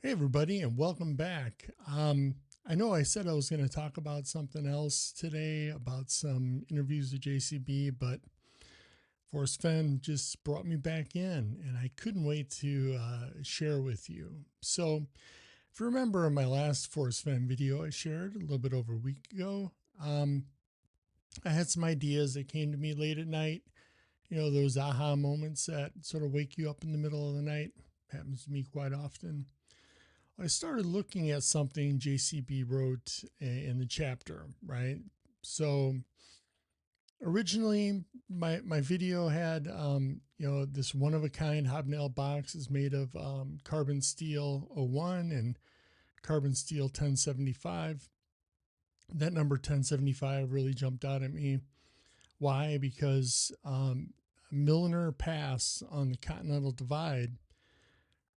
Hey, everybody, and welcome back. I know I said I was going to talk about something else today, about some interviews with JCB, but Forrest Fenn just brought me back in, and I couldn't wait to share with you. So, if you remember in my last Forrest Fenn video I shared a little bit over a week ago, I had some ideas that came to me late at night. You know, those aha moments that sort of wake you up in the middle of the night. Happens to me quite often. I started looking at something JCB wrote in the chapter, right? So originally my video had, this one of a kind hobnail box is made of carbon steel 01 and carbon steel 1075. That number 1075 really jumped out at me. Why? Because Milner Pass on the Continental Divide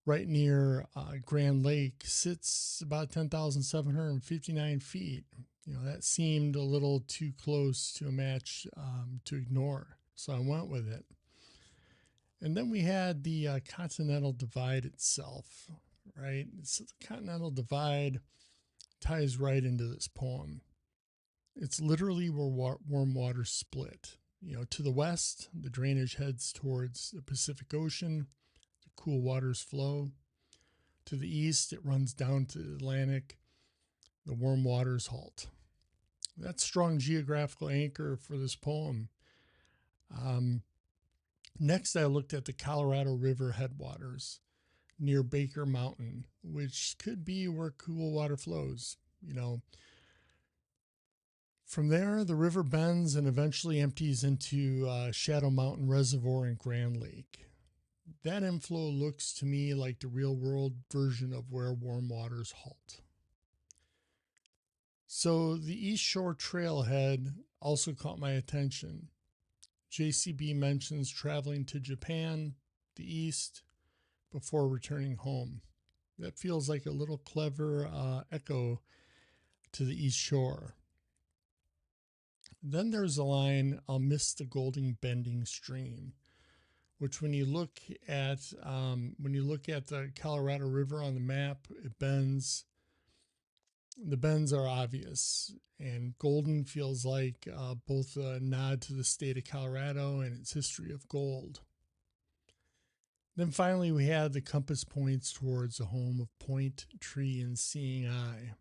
right near Grand Lake sits about 10,759 feet. You know, that seemed a little too close to a match to ignore. So I went with it. And then we had the Continental Divide itself, right? So the Continental Divide ties right into this poem. It's literally where warm waters split. You know, to the west, the drainage heads towards the Pacific Ocean, the cool waters flow. To the east, it runs down to the Atlantic. The warm waters halt. That's strong geographical anchor for this poem. Next, I looked at the Colorado River headwaters near Baker Mountain, which could be where cool water flows. You know, from there, the river bends and eventually empties into Shadow Mountain Reservoir and Grand Lake. That inflow looks to me like the real world version of where warm waters halt. So the East Shore Trailhead also caught my attention. JCB mentions traveling to Japan, the East, before returning home. That feels like a little clever echo to the East Shore. Then there's a line, "I'll miss the golden bending stream," which when you look at the Colorado River on the map, it bends. The bends are obvious, and golden feels like both a nod to the state of Colorado and its history of gold. Then finally, we had the compass points towards the home of Point, Tree, and Seeing Eye.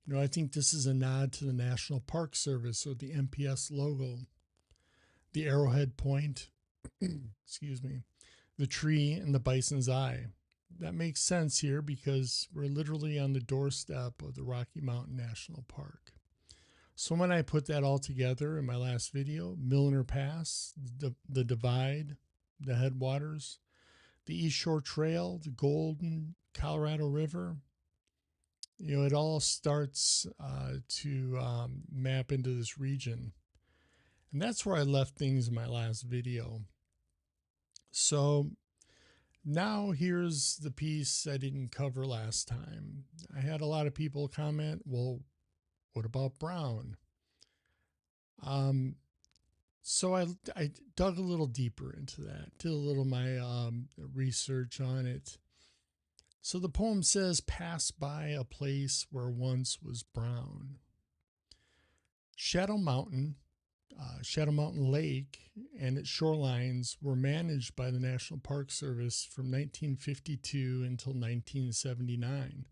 You know, I think this is a nod to the National Park Service, or the NPS logo. The arrowhead point, excuse me, the tree, and the bison's eye. That makes sense here because we're literally on the doorstep of the Rocky Mountain National Park. So when I put that all together in my last video, Milner Pass, the Divide, the headwaters, the East Shore Trail, the Golden Colorado River, you know, it all starts to map into this region. And that's where I left things in my last video. So now here's the piece I didn't cover last time. I had a lot of people comment, well, what about brown? So I dug a little deeper into that, did a little of my research on it. So the poem says, "Pass by a place where once was brown." Shadow Mountain Lake and its shorelines were managed by the National Park Service from 1952 until 1979.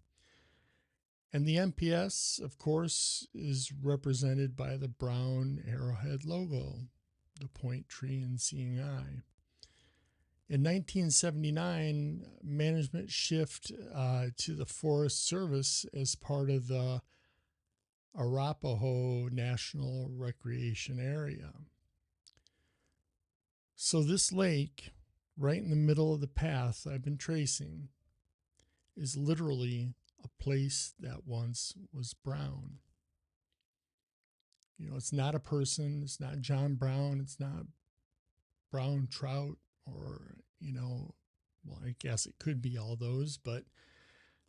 And the NPS, of course, is represented by the brown arrowhead logo, the Point, Tree, and Seeing Eye. In 1979, management shifted to the Forest Service as part of the Arapahoe National Recreation Area. So this lake, right in the middle of the path I've been tracing, is literally a place that once was brown. You know, it's not a person, it's not John Brown, it's not brown trout, or, you know, well, I guess it could be all those, but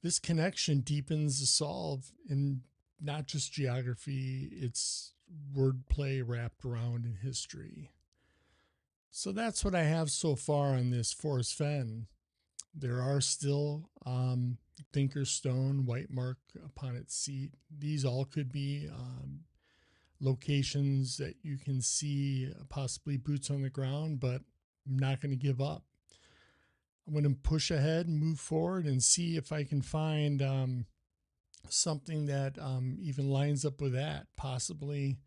this connection deepens the solve in not just geography, it's wordplay wrapped around in history. So that's what I have so far on this Forrest Fenn. There are still, thinker's stone, white mark upon its seat. These all could be locations that you can see, possibly boots on the ground, but I'm not going to give up. I'm going to push ahead and move forward and see if I can find something that even lines up with that, possibly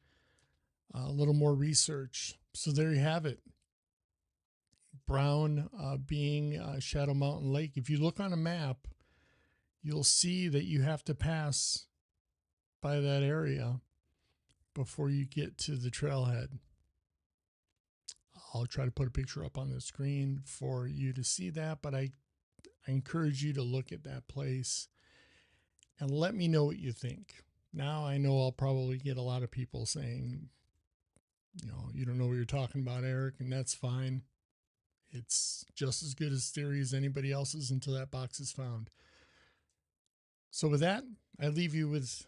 a little more research. So there you have it. Brown being Shadow Mountain Lake. If you look on a map, you'll see that you have to pass by that area before you get to the trailhead. I'll try to put a picture up on the screen for you to see that, but I encourage you to look at that place and let me know what you think. Now I know I'll probably get a lot of people saying, you don't know what you're talking about, Eric, and that's fine. It's just as good as theory as anybody else's until that box is found. So with that, I leave you with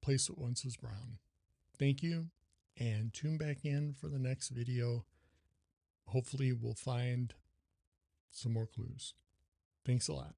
Place That Once Was Brown. Thank you, and tune back in for the next video. Hopefully we'll find some more clues. Thanks a lot.